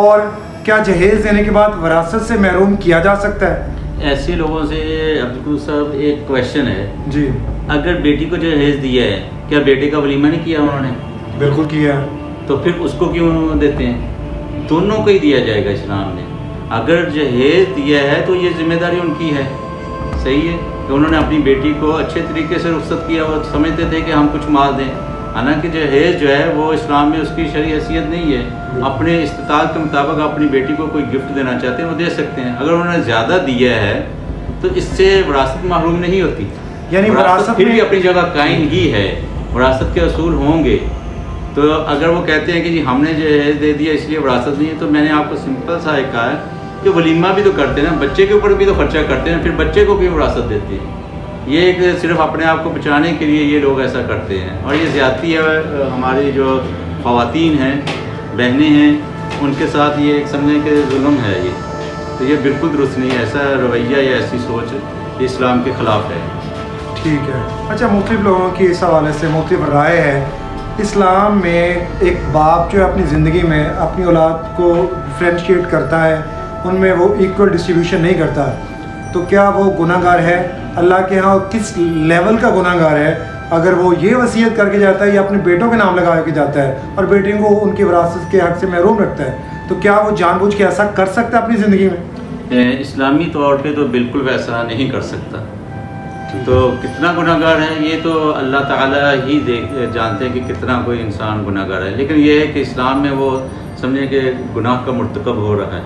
اور کیا جہیز دینے کے بعد وراثت سے محروم کیا جا سکتا ہے؟ ایسے لوگوں سے عبدالقدوس صاحب ایک کویشچن ہے، جی اگر بیٹی کو جہیز دیا ہے، کیا بیٹے کا ولیمہ نہیں کیا انہوں نے؟ بالکل کیا ہے. تو پھر اس کو کیوں دیتے ہیں؟ دونوں کو ہی دیا جائے گا اسلام نے. اگر جہیز دیا ہے تو یہ ذمہ داری ان کی ہے، صحیح ہے کہ انہوں نے اپنی بیٹی کو اچھے طریقے سے رخصت کیا، وہ سمجھتے تھے کہ ہم کچھ مال دیں. حالانکہ جہیز جو ہے وہ اسلام میں اس کی شرعی حیثیت نہیں ہے. اپنے استطاعت کے مطابق اپنی بیٹی کو کوئی گفٹ دینا چاہتے ہیں وہ دے سکتے ہیں. اگر انہوں نے زیادہ دیا ہے تو اس سے وراثت محروم نہیں ہوتی، یعنی وراثت پھر بھی اپنی جگہ قائم ہی ہے، وراثت کے اصول ہوں گے. تو اگر وہ کہتے ہیں کہ جی ہم نے جہیز دے دیا اس لیے وراثت نہیں ہے، تو میں نے آپ کو سمپل سا ایک کہا ہے کہ ولیمہ بھی تو کرتے ہیں نا، بچے کے اوپر بھی تو خرچہ کرتے ہیں، پھر بچے کو بھی وراثت دیتے ہیں. یہ ایک صرف اپنے آپ کو بچانے کے لیے یہ لوگ ایسا کرتے ہیں، اور یہ زیادتی ہے. ہماری جو خواتین ہیں، بہنیں ہیں، ان کے ساتھ یہ ایک سمجھیں کہ ظلم ہے. تو یہ بالکل درست نہیں ہے. ایسا رویہ یا ایسی سوچ اسلام کے خلاف ہے. ٹھیک ہے. اچھا، مختلف لوگوں کی اس حوالے سے مختلف رائے ہے. اسلام میں ایک باپ جو ہے اپنی زندگی میں اپنی اولاد کو ڈفرینشیٹ کرتا ہے، ان میں وہ ایکول ڈسٹریبیوشن نہیں کرتا، تو کیا وہ گناہ گار ہے اللہ کے ہاں؟ کس لیول کا گناہ گار ہے اگر وہ یہ وصیت کر کے جاتا ہے یا اپنے بیٹوں کے نام لگا کے جاتا ہے اور بیٹیوں کو ان کی وراثت کے حق سے محروم رکھتا ہے؟ تو کیا وہ جان بوجھ کے ایسا کر سکتا ہے اپنی زندگی میں؟ اسلامی طور پہ تو بالکل ویسا نہیں کر سکتا. تو کتنا گناہ گار ہے یہ تو اللہ تعالیٰ ہی جانتے ہیں کہ کتنا کوئی انسان گناہ گار ہے. لیکن یہ ہے کہ اسلام میں وہ سمجھیں کہ گناہ کا مرتکب ہو رہا ہے،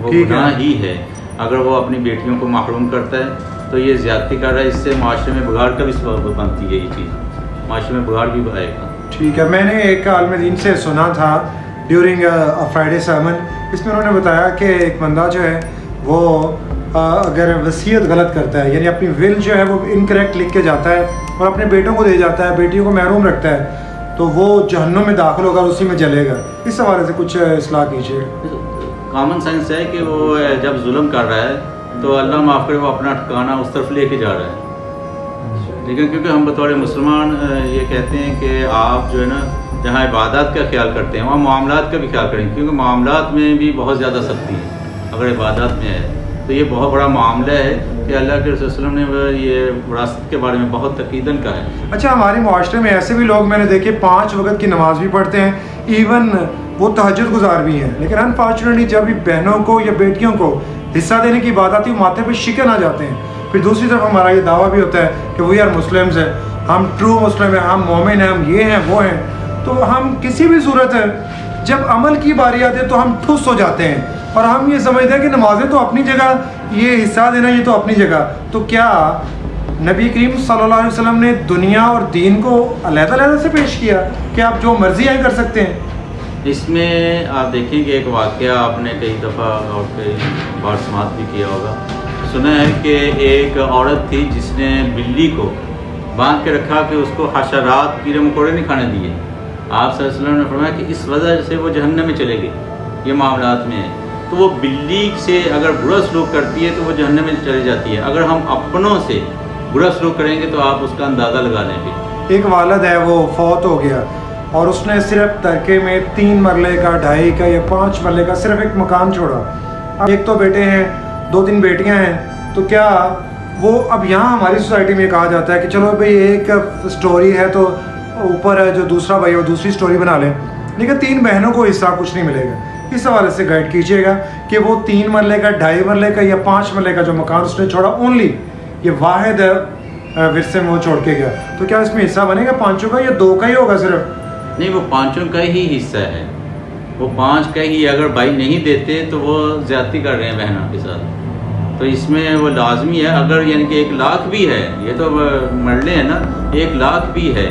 وہ گناہ ہی ہے. اگر وہ اپنی بیٹیوں کو محروم کرتا ہے تو یہ زیادتی کر رہا ہے. اس سے معاشرے میں بگاڑ کا بھی سبب بنتی ہے. یہ چیز معاشرے میں بگاڑ بھی آئے گا. ٹھیک ہے. میں نے ایک عالم دین سے سنا تھا ڈیورنگ فرائیڈے سرمن، اس میں انہوں نے بتایا کہ ایک بندہ جو ہے وہ اگر وصیت غلط کرتا ہے، یعنی اپنی ول جو ہے وہ انکریکٹ لکھ کے جاتا ہے اور اپنے بیٹوں کو دے جاتا ہے، بیٹیوں کو محروم رکھتا ہے، تو وہ جہنم میں داخل ہوگا اور اسی میں جلے گا. اس حوالے سے کچھ اصلاح کیجیے. کامن سینس ہے کہ وہ جب ظلم کر رہا ہے تو اللہ معاف کرے وہ اپنا ٹھکانہ اس طرف لے کے جا رہا ہے. لیکن کیونکہ ہم بطور مسلمان یہ کہتے ہیں کہ آپ جو ہے نا جہاں عبادات کا خیال کرتے ہیں وہاں معاملات کا بھی خیال کریں، کیونکہ معاملات میں بھی بہت زیادہ سختی ہے. اگر عبادات میں ہے تو یہ بہت بڑا معاملہ ہے کہ اللہ کے رسول صلی اللہ علیہ وسلم نے یہ وراثت کے بارے میں بہت تقیداً کہا ہے. اچھا، ہمارے معاشرے میں ایسے بھی لوگ میں نے دیکھے 5 وقت کی نماز بھی پڑھتے ہیں، ایون وہ تہجد گزار بھی ہیں، لیکن انفارچونیٹلی جب بھی بہنوں کو یا بیٹیوں کو حصہ دینے کی بات آتی ہے ماتھے پہ شکن آ جاتے ہیں. پھر دوسری طرف ہمارا یہ دعویٰ بھی ہوتا ہے کہ وی آر مسلمز ہیں، ہم ٹرو مسلم ہیں، ہم مومن ہیں، ہم یہ ہیں وہ ہیں. تو ہم کسی بھی صورت ہے جب عمل کی باری آتی ہے تو ہم ٹھس ہو جاتے ہیں اور ہم یہ سمجھتے ہیں کہ نمازیں تو اپنی جگہ، یہ حصہ دینا یہ تو اپنی جگہ. تو کیا نبی کریم صلی اللہ علیہ وسلم نے دنیا اور دین کو علیحدہ علیحدہ سے پیش کیا کہ آپ جو مرضی آئے کر سکتے ہیں؟ اس میں آپ دیکھیں کہ ایک واقعہ آپ نے کئی دفعہ اور کئی بار سماعت بھی کیا ہوگا، سنا ہے کہ ایک عورت تھی جس نے بلی کو باندھ کے رکھا کہ اس کو حشرات کیڑے مکوڑے نہیں کھانے دیے. آپ صلی اللہ علیہ وسلم نے فرمایا کہ اس وجہ سے وہ جہنم میں چلے گئی. یہ معاملات میں ہے. تو وہ بلی سے اگر برا سلوک کرتی ہے تو وہ جہنم میں چلی جاتی ہے. اگر ہم اپنوں سے برا سلوک کریں گے تو آپ اس کا اندازہ لگا لیں گے. ایک والد ہے وہ فوت ہو گیا اور اس نے صرف ترکے میں 3 مرلے کا، 2.5 کا یا 5 مرلے کا صرف ایک مکان چھوڑا. اب ایک تو بیٹے ہیں، 2-3 بیٹیاں ہیں. تو کیا وہ اب یہاں ہماری سوسائٹی میں کہا جاتا ہے کہ چلو بھئی ایک سٹوری ہے تو اوپر ہے جو دوسرا بھائی وہ دوسری سٹوری بنا لیں، لیکن 3 بہنوں کو حصہ کچھ نہیں ملے گا. اس حوالے سے گائیڈ کیجیے گا کہ وہ 3 مرلے کا، 2.5 مرلے کا یا 5 مرلے کا جو مکان اس نے چھوڑا، اونلی یہ واحد ورثے میں وہ چھوڑ کے گیا، تو کیا اس میں حصہ بنے گا 5 کا یا 2 کا ہی ہوگا صرف؟ نہیں، وہ 5 کا ہی حصہ ہے. وہ 5 کا ہی، اگر بھائی نہیں دیتے تو وہ زیادتی کر رہے ہیں بہنوں کے ساتھ. تو اس میں وہ لازمی ہے. اگر یعنی کہ 1 لاکھ بھی ہے، یہ تو مرلے ہیں نا، 1 لاکھ بھی ہے،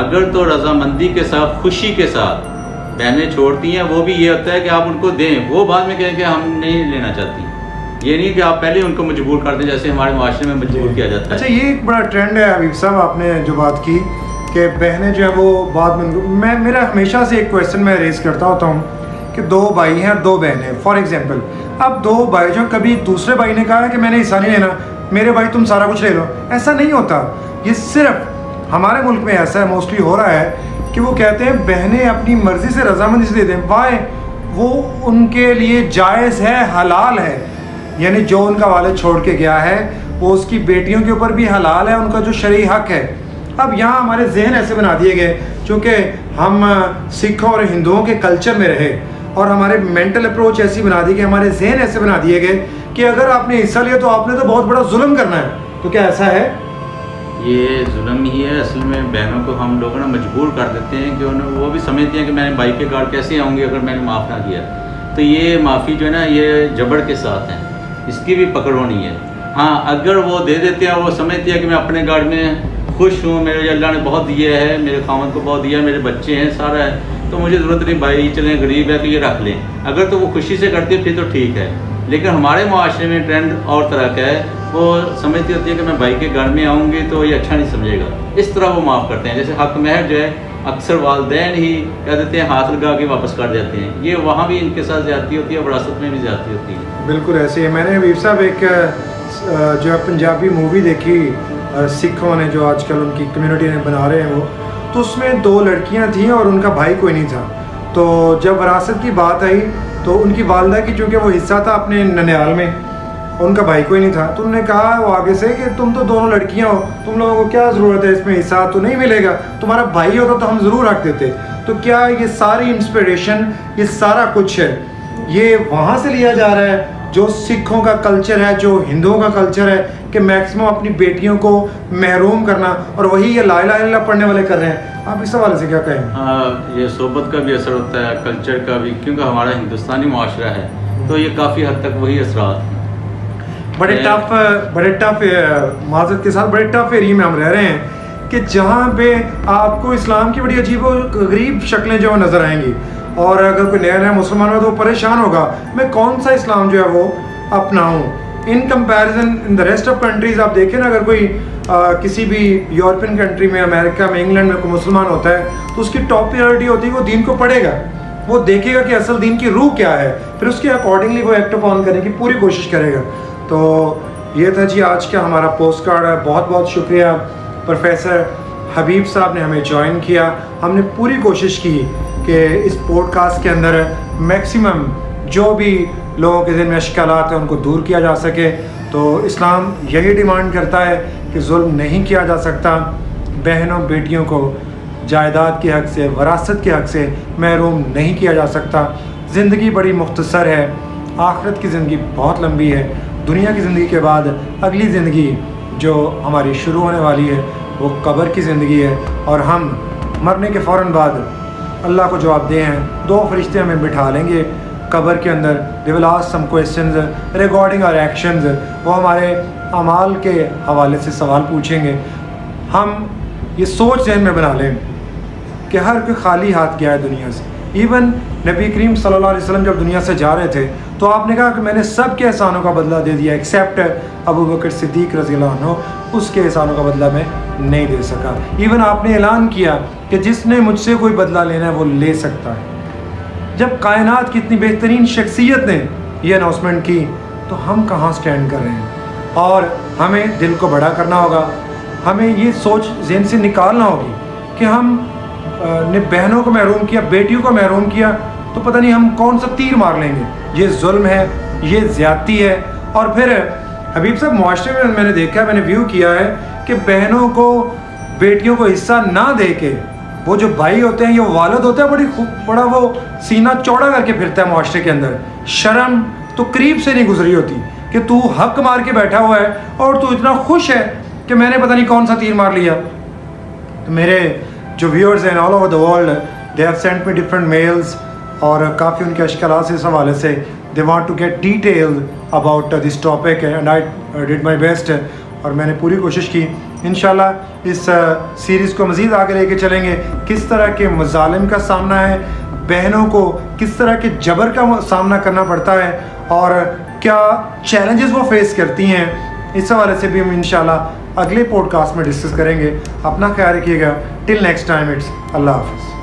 اگر تو رضامندی کے ساتھ، خوشی کے ساتھ بہنیں چھوڑتی ہیں، وہ بھی یہ ہوتا ہے کہ آپ ان کو دیں. وہ بعد میں کہیں کہ ہم نہیں لینا چاہتی. یہ نہیں کہ آپ پہلے ان کو مجبور کر دیں جیسے ہمارے معاشرے میں مجبور کیا جاتا ہے. اچھا، یہ ایک بڑا ٹرینڈ ہے حبیب صاحب، آپ نے جو بات کی کہ بہنیں جو ہے وہ بعد میں میرا ہمیشہ سے ایک کویشچن میں ریز کرتا ہوتا ہوں کہ 2 بھائی ہیں، 2 بہنیں. فار ایگزامپل اب 2 بھائی جو کبھی دوسرے بھائی نے کہا ہے کہ میں نے حصہ نہیں لینا، میرے بھائی تم سارا کچھ لے لو، ایسا نہیں ہوتا. یہ صرف ہمارے ملک میں ایسا ہے، موسٹلی ہو رہا ہے کہ وہ کہتے ہیں بہنیں اپنی مرضی سے رضامندی سے دے دیں، وائے وہ ان کے لیے جائز ہے، حلال ہے، یعنی جو ان کا والد چھوڑ کے گیا ہے وہ اس کی بیٹیوں کے اوپر بھی حلال ہے، ان کا جو شرعی حق ہے۔ اب یہاں ہمارے ذہن ایسے بنا دیے گئے، چونکہ ہم سکھوں اور ہندوؤں کے کلچر میں رہے، اور ہمارے مینٹل اپروچ ایسی بنا دی کہ ہمارے ذہن ایسے بنا دیے گئے کہ اگر آپ نے حصہ لیا تو آپ نے تو بہت بڑا ظلم کرنا ہے۔ تو کیا ایسا ہے؟ یہ ظلم ہی ہے اصل میں، بہنوں کو ہم لوگ نا مجبور کر دیتے ہیں کہ وہ بھی سمجھتے ہیں کہ میں نے بھائی کے گارڈ کیسے آؤں گی اگر میں نے معاف نہ کیا۔ تو یہ معافی جو ہے نا یہ جبر کے ساتھ ہے، اس کی بھی پکڑ ہونی ہے۔ ہاں اگر وہ دے دیتے ہیں، وہ سمجھتے ہیں کہ میں اپنے گارڈ میں خوش ہوں، میرے اللہ نے بہت دیا ہے، میرے خاوند کو بہت دیا ہے، میرے بچے ہیں، سارا ہے، تو مجھے ضرورت نہیں، بھائی چلیں غریب ہے تو یہ رکھ لیں، اگر تو وہ خوشی سے کرتے ہیں پھر تو ٹھیک ہے۔ لیکن ہمارے معاشرے میں ٹرینڈ اور طرح کا ہے، وہ سمجھتی ہوتی ہے کہ میں بھائی کے گھر میں آؤں گی تو یہ اچھا نہیں سمجھے گا، اس طرح وہ معاف کرتے ہیں۔ جیسے حق مہر جو ہے اکثر والدین ہی کہہ دیتے ہیں، ہاتھ لگا کے واپس کر دیتے ہیں، یہ وہاں بھی ان کے ساتھ زیادتی ہوتی ہے، وراثت میں بھی زیادتی ہوتی ہے۔ بالکل ایسے ہی میں نے حبیب صاحب ایک جو ہے پنجابی مووی دیکھی سکھوں نے، جو آج کل ان کی کمیونٹی نے بنا رہے ہیں وہ، تو اس میں 2 لڑکیاں تھیں اور ان کا بھائی کوئی نہیں تھا۔ تو جب وراثت کی بات آئی تو ان کی والدہ کی چونکہ وہ حصہ تھا اپنے ننیال میں، ان کا بھائی کوئی نہیں تھا، تو انہوں نے کہا وہ آگے سے کہ تم تو دونوں لڑکیاں ہو، تم لوگوں کو کیا ضرورت ہے اس میں، حصہ تو نہیں ملے گا، تمہارا بھائی ہوتا تو ہم ضرور رکھ دیتے۔ تو کیا یہ ساری انسپریشن، یہ سارا کچھ ہے، یہ وہاں سے لیا جا رہا ہے جو سکھوں کا کلچر ہے، جو ہندوؤں کا کلچر ہے کہ میکسیمم اپنی بیٹیوں کو محروم کرنا، اور وہی یہ لا الہ الا اللہ پڑھنے والے کر رہے ہیں؟ آپ اس حوالے سے کیا کہیں؟ ہاں یہ صحبت کا بھی اثر ہوتا ہے، کلچر کا بھی، کیونکہ ہمارا ہندوستانی معاشرہ ہے تو یہ کافی حد تک وہی اثرات ہیں۔ بڑے ٹف معذرت کے ساتھ بڑے ٹف ایریے میں ہم رہ رہے ہیں کہ جہاں پہ آپ کو اسلام کی بڑی عجیب و غریب شکلیں جو نظر آئیں گی، اور اگر کوئی نیا مسلمان ہو تو وہ پریشان ہوگا میں کون سا اسلام جو ہے وہ اپناؤں in comparison in the rest of countries. آپ دیکھیں نا، اگر کوئی کسی بھی یورپین کنٹری میں، امریکہ میں، انگلینڈ میں کوئی مسلمان ہوتا ہے تو اس کی ٹاپ پریورٹی ہوتی ہے وہ دین کو پڑھے گا، وہ دیکھے گا کہ اصل دین کی روح کیا ہے، پھر اس کے اکارڈنگلی وہ ایکٹ آن کرنے کی پوری کوشش کرے گا۔ تو یہ تھا جی آج کا ہمارا پوسٹ کارڈ ہے۔ بہت بہت شکریہ پروفیسر حبیب صاحب نے ہمیں جوائن کیا۔ ہم نے پوری کوشش کی کہ اس پوڈ کاسٹ کے اندر میکسیمم جو بھی لوگوں کے ذہن میں اشکالات ہیں ان کو دور کیا جا سکے۔ تو اسلام یہی ڈیمانڈ کرتا ہے کہ ظلم نہیں کیا جا سکتا، بہنوں بیٹیوں کو جائیداد کے حق سے، وراثت کے حق سے محروم نہیں کیا جا سکتا۔ زندگی بڑی مختصر ہے، آخرت کی زندگی بہت لمبی ہے، دنیا کی زندگی کے بعد اگلی زندگی جو ہماری شروع ہونے والی ہے وہ قبر کی زندگی ہے، اور ہم مرنے کے فوراً بعد اللہ کو جواب دے ہیں، 2 فرشتے ہمیں بٹھا لیں گے قبر کے اندر۔ they will ask some questions regarding our actions، وہ ہمارے اعمال کے حوالے سے سوال پوچھیں گے۔ ہم یہ سوچ ذہن میں بنا لیں کہ ہر کوئی خالی ہاتھ گیا ہے دنیا سے۔ ایون نبی کریم صلی اللہ علیہ وسلم جب دنیا سے جا رہے تھے تو آپ نے کہا کہ میں نے سب کے احسانوں کا بدلہ دے دیا ایکسیپٹ ابو بکر صدیق رضی اللہ عنہ، اس کے احسانوں کا بدلہ میں نہیں دے سکا۔ ایون آپ نے اعلان کیا کہ جس نے مجھ سے کوئی بدلہ لینا ہے وہ لے سکتا ہے۔ جب کائنات کی اتنی بہترین شخصیت نے یہ اناؤنسمنٹ کی تو ہم کہاں سٹینڈ کر رہے ہیں؟ اور ہمیں دل کو بڑا کرنا ہوگا، ہمیں یہ سوچ ذہن سے نکالنا ہوگی کہ ہم نے بہنوں کو محروم کیا، بیٹیوں کو محروم کیا تو پتہ نہیں ہم کون سا تیر مار لیں گے۔ یہ ظلم ہے، یہ زیادتی ہے۔ اور پھر حبیب صاحب معاشرے میں نے دیکھا ہے، میں نے ویو کیا ہے کہ بہنوں کو بیٹیوں کو حصہ نہ دے کے وہ جو بھائی ہوتے ہیں، یہ والد ہوتا ہے، بڑا وہ سینہ چوڑا کر کے پھرتا ہے معاشرے کے اندر۔ شرم تو قریب سے نہیں گزری ہوتی کہ تو حق مار کے بیٹھا ہوا ہے اور تو اتنا خوش ہے کہ میں نے پتہ نہیں کون سا تیر مار لیا۔ تو میرے جو ویورز ہیں all over the world, they have sent me different mails, اور کافی ان کے اشکالات سے اس حوالے سے they want to get detail about this topic, and I did my best, اور میں نے پوری کوشش کی۔ انشاءاللہ اس سیریز کو مزید آگے لے کے چلیں گے، کس طرح کے مظالم کا سامنا ہے، بہنوں کو کس طرح کے جبر کا سامنا کرنا پڑتا ہے، اور کیا چیلنجز وہ فیس کرتی ہیں، اس حوالے سے بھی ہم انشاءاللہ اگلے پوڈ کاسٹ میں ڈسکس کریں گے۔ اپنا خیال رکھیے گا۔ ٹل نیکسٹ ٹائم، اٹس اللہ حافظ۔